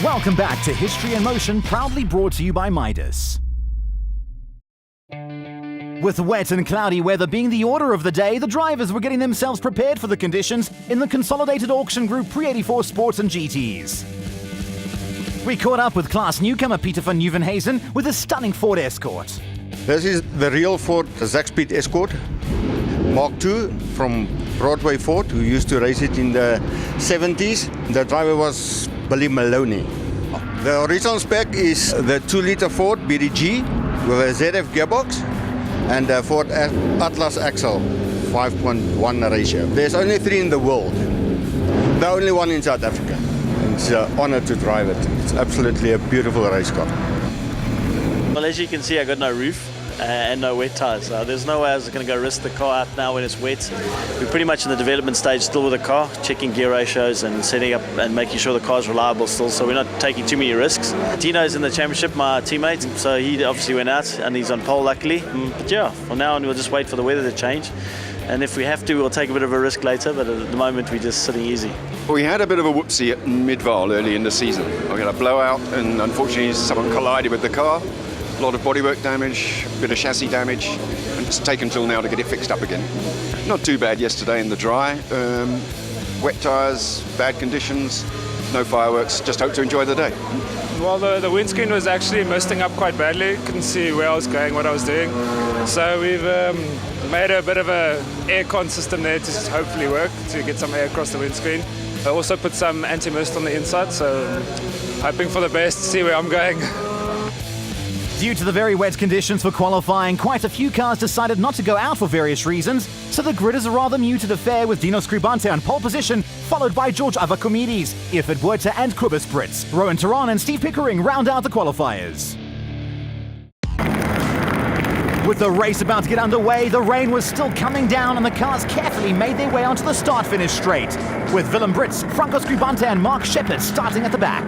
Welcome back to History in Motion, proudly brought to you by Midas. With wet and cloudy weather being the order of the day, the drivers were getting themselves prepared for the conditions in the Consolidated Auction Group Pre-84 Sports and GTs. We caught up with class newcomer Peter van Nieuwenhuizen with a stunning Ford Escort. This is the real Ford Zaxpeed Escort, Mark II from Broadway Ford, who used to race it in the 70s. The driver was Billy Maloney. The original spec is the 2-liter Ford BDG with a ZF gearbox and a Ford Atlas axle 5.1 ratio. There's only 3 in the world. The only one in South Africa. It's an honor to drive it. It's absolutely a beautiful race car. Well, as you can see, I got no roof and no wet tires. There's no way I was going to go risk the car out now when it's wet. We're pretty much in the development stage still with the car, checking gear ratios and setting up and making sure the car's reliable still, so we're not taking too many risks. Dino's in the championship, my teammate, so he obviously went out and he's on pole luckily. But yeah, from now on we'll just wait for the weather to change. And if we have to, we'll take a bit of a risk later, but at the moment we're just sitting easy. We had a bit of a whoopsie at Midval early in the season. We had a blowout and unfortunately someone collided with the car. A lot of bodywork damage, a bit of chassis damage, and it's taken till now to get it fixed up again. Not too bad yesterday in the dry. Wet tyres, bad conditions, no fireworks, just hope to enjoy the day. Well, the windscreen was actually misting up quite badly. Couldn't see where I was going, what I was doing. So we've made a bit of a aircon system there to hopefully work, to get some air across the windscreen. I also put some anti-mist on the inside, so hoping for the best, see where I'm going. Due to the very wet conditions for qualifying, quite a few cars decided not to go out for various reasons, so the grid is a rather muted affair with Dino Scribante on pole position, followed by George Avakomides, Ifrit Buerta and Kobus Brits. Rowan Theron and Steve Pickering round out the qualifiers. With the race about to get underway, the rain was still coming down and the cars carefully made their way onto the start-finish straight, with Willem Brits, Franco Scribante and Mark Shepard starting at the back.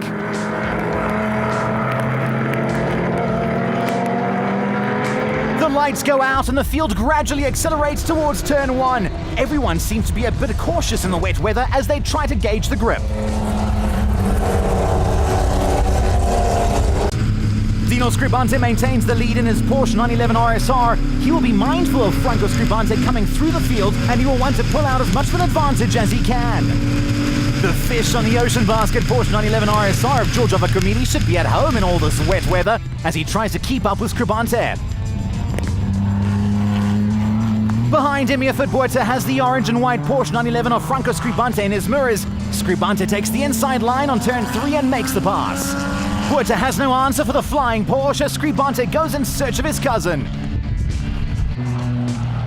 The lights go out and the field gradually accelerates towards turn 1. Everyone seems to be a bit cautious in the wet weather as they try to gauge the grip. Dino Scribante maintains the lead in his Porsche 911 RSR. He will be mindful of Franco Scribante coming through the field and he will want to pull out as much of an advantage as he can. The fish on the ocean basket Porsche 911 RSR of George Avakomides should be at home in all this wet weather as he tries to keep up with Scribante. Behind him, Ifrit Buerta has the orange and white Porsche 911 of Franco Scribante in his mirrors. Scribante takes the inside line on turn 3 and makes the pass. Buerta has no answer for the flying Porsche. Scribante goes in search of his cousin.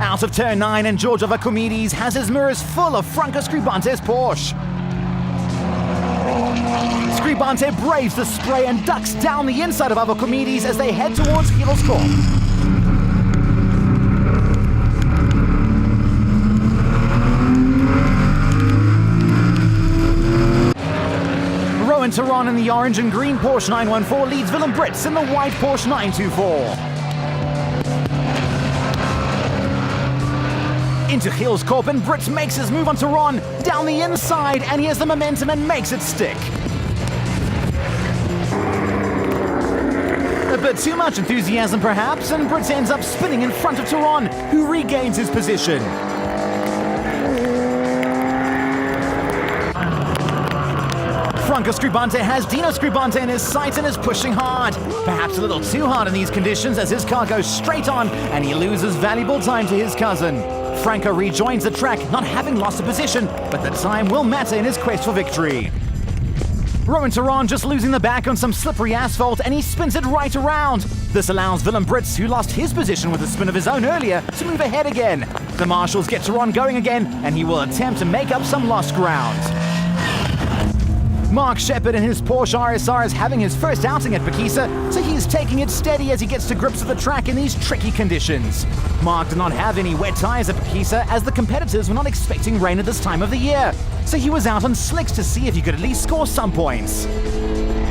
Out of turn 9 and George Avakomides has his mirrors full of Franco Scribante's Porsche. Scribante braves the spray and ducks down the inside of Avakomides as they head towards Hilscorp. Rowan Theron in the orange and green Porsche 914 leads Willem Brits in the white Porsche 924. Into Hilscorp and Brits makes his move on Theron down the inside and he has the momentum and makes it stick. A bit too much enthusiasm perhaps, and Brits ends up spinning in front of Theron, who regains his position. Franco Scribante has Dino Scribante in his sights and is pushing hard. Perhaps a little too hard in these conditions as his car goes straight on and he loses valuable time to his cousin. Franco rejoins the track, not having lost a position, but the time will matter in his quest for victory. Rowan Theron just losing the back on some slippery asphalt and he spins it right around. This allows Willem Brits, who lost his position with a spin of his own earlier, to move ahead again. The marshals get Theron going again and he will attempt to make up some lost ground. Mark Shepard in his Porsche RSR is having his first outing at Phakisa, so he's taking it steady as he gets to grips with the track in these tricky conditions. Mark did not have any wet tyres at Phakisa as the competitors were not expecting rain at this time of the year, so he was out on slicks to see if he could at least score some points.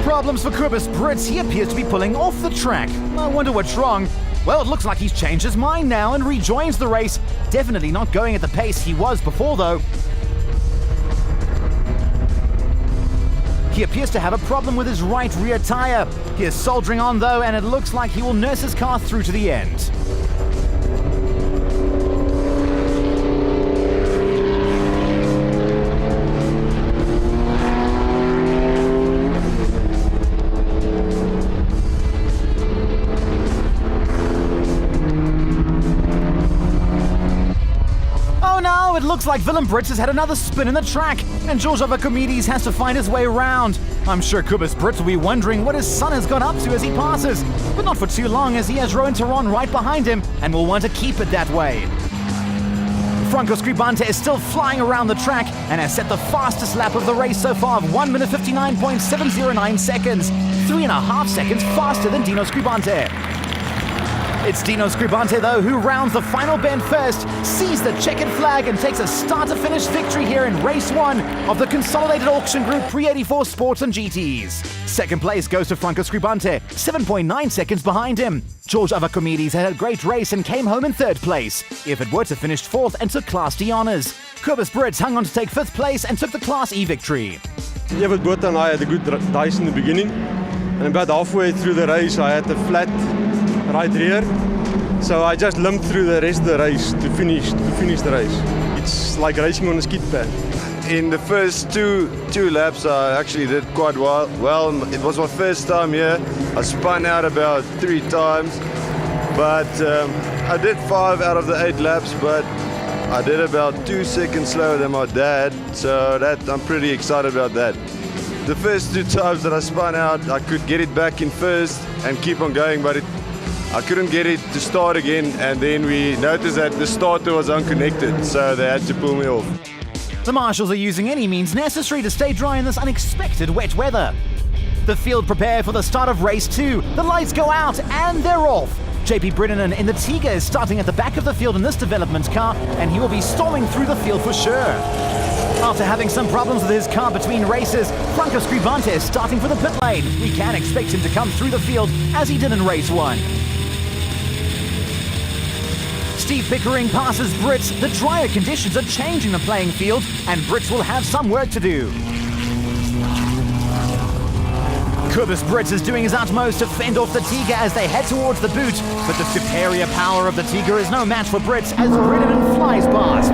Problems for Kobus Brits, he appears to be pulling off the track. I wonder what's wrong. Well, it looks like he's changed his mind now and rejoins the race. Definitely not going at the pace he was before though. He appears to have a problem with his right rear tire. He is soldiering on though, and it looks like he will nurse his car through to the end. It looks like Willem Brits has had another spin in the track, and George Avacomedes has to find his way around. I'm sure Cobus Brits will be wondering what his son has got up to as he passes, but not for too long, as he has Rowan Theron right behind him and will want to keep it that way. Franco Scribante is still flying around the track and has set the fastest lap of the race so far of 1 minute 59.709 seconds, 3.5 seconds faster than Dino Scribante. It's Dino Scribante, though, who rounds the final bend first, sees the checkered flag, and takes a start-to-finish victory here in Race 1 of the Consolidated Auction Group Pre-84 Sports and GTs. Second place goes to Franco Scribante, 7.9 seconds behind him. George Avacomedes had a great race and came home in third place. Ifit Buerta finished fourth and took Class D honours. Cobus Brits hung on to take fifth place and took the Class E victory. Ifit Buerta and I had a good race in the beginning, and about halfway through the race I had a flat right rear, so I just limped through the rest of the race to finish the race. It's like racing on a skid pad. In the first two laps I actually did quite well. It was my first time here. I spun out about 3 times, but I did 5 out of the 8 laps, but I did about 2 seconds slower than my dad, so that I'm pretty excited about that. The first 2 times that I spun out, I could get it back in first and keep on going, but I couldn't get it to start again, and then we noticed that the starter was unconnected, so they had to pull me off. The marshals are using any means necessary to stay dry in this unexpected wet weather. The field prepare for the start of race 2. The lights go out and they're off. JP Brennan in the Tiga is starting at the back of the field in this development car, and he will be storming through the field for sure. After having some problems with his car between races, Franco Scribante is starting for the pit lane. We can expect him to come through the field as he did in race 1. Steve Pickering passes Brits. The drier conditions are changing the playing field, and Brits will have some work to do. Cobus Brits is doing his utmost to fend off the Tiga as they head towards the boot, but the superior power of the Tiga is no match for Brits as Brennan flies past.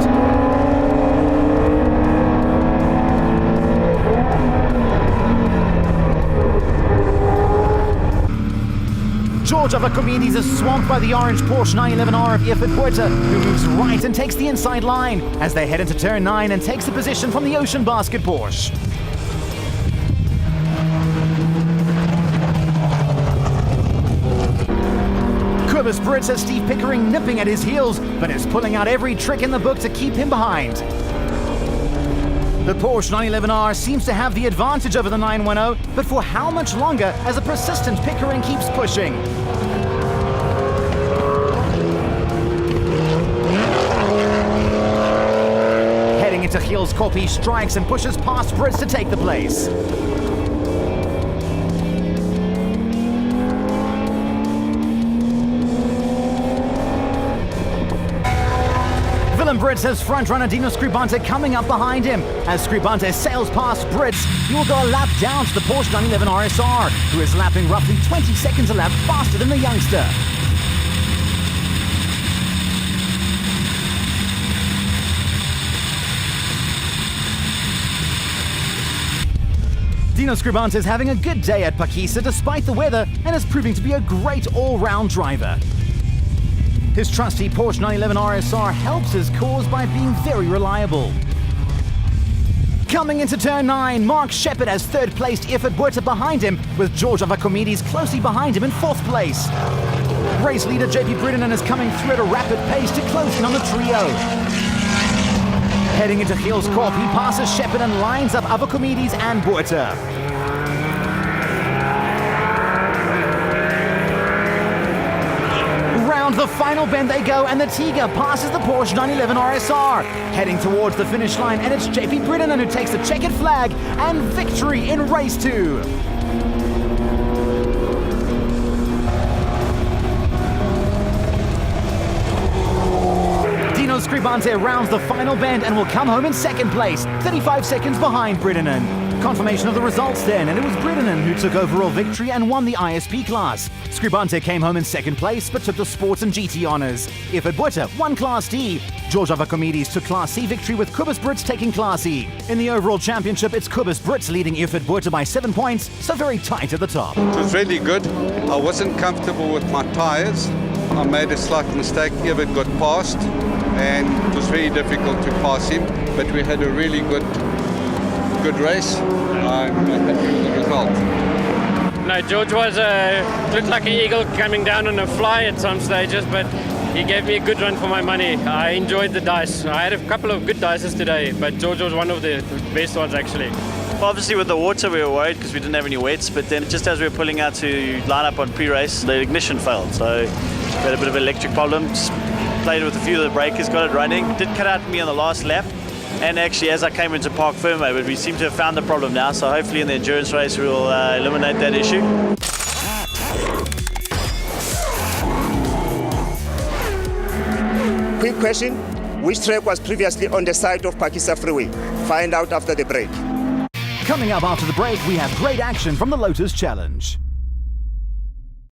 George Avacomedes is swamped by the orange Porsche 911R of Ifit Buerta, who moves right and takes the inside line as they head into turn 9 and takes the position from the Ocean Basket Porsche. Cobus Brits has Steve Pickering nipping at his heels, but is pulling out every trick in the book to keep him behind. The Porsche 911R seems to have the advantage over the 910, but for how much longer as a persistent Pickering keeps pushing? Heading into Giels Kop, he strikes and pushes past Brits to take the place. Brits has front-runner Dino Scribante coming up behind him. As Scribante sails past Brits, he will go a lap down to the Porsche 911 RSR, who is lapping roughly 20 seconds a lap faster than the youngster. Dino Scribante is having a good day at Phakisa despite the weather and is proving to be a great all-round driver. His trusty Porsche 911 RSR helps his cause by being very reliable. Coming into turn 9, Mark Shepard has third-placed Ifit Buerta behind him, with George Avacomedes closely behind him in fourth place. Race leader JP Brennan is coming through at a rapid pace to close in on the trio. Heading into Giels Kop, he passes Shepard and lines up Avacomedes and Buerta. The final bend they go, and the Tiga passes the Porsche 911 RSR. Heading towards the finish line, and it's JP Brennan who takes the checkered flag and victory in race 2. Dino Scribante rounds the final bend and will come home in second place, 35 seconds behind Brennan. Confirmation of the results then, and it was Bredenen who took overall victory and won the ISP class. Scribante came home in second place but took the Sports and GT honours. Ifrit Botha won Class D. George Avakomides took Class C victory with Kubus Brits taking Class E. In the overall championship, it's Kubus Brits leading Ifrit Botha by 7 points, so very tight at the top. It was really good. I wasn't comfortable with my tyres. I made a slight mistake. Ifrit got past and it was very difficult to pass him, but we had a really good race. I'm happy with the result. No, George was looked like an eagle coming down on a fly at some stages, but he gave me a good run for my money. I enjoyed the dice. I had a couple of good dices today, but George was one of the best ones actually. Well, obviously with the water we were worried because we didn't have any wets, but then just as we were pulling out to line up on pre-race, the ignition failed. So we had a bit of an electric problem. Just played with a few of the breakers, got it running. Did cut out me on the last lap. And actually, as I came into Park Fermo, but we seem to have found the problem now. So hopefully in the endurance race, we'll eliminate that issue. Quick question, which track was previously on the side of Phakisa Freeway? Find out after the break. Coming up after the break, we have great action from the Lotus Challenge.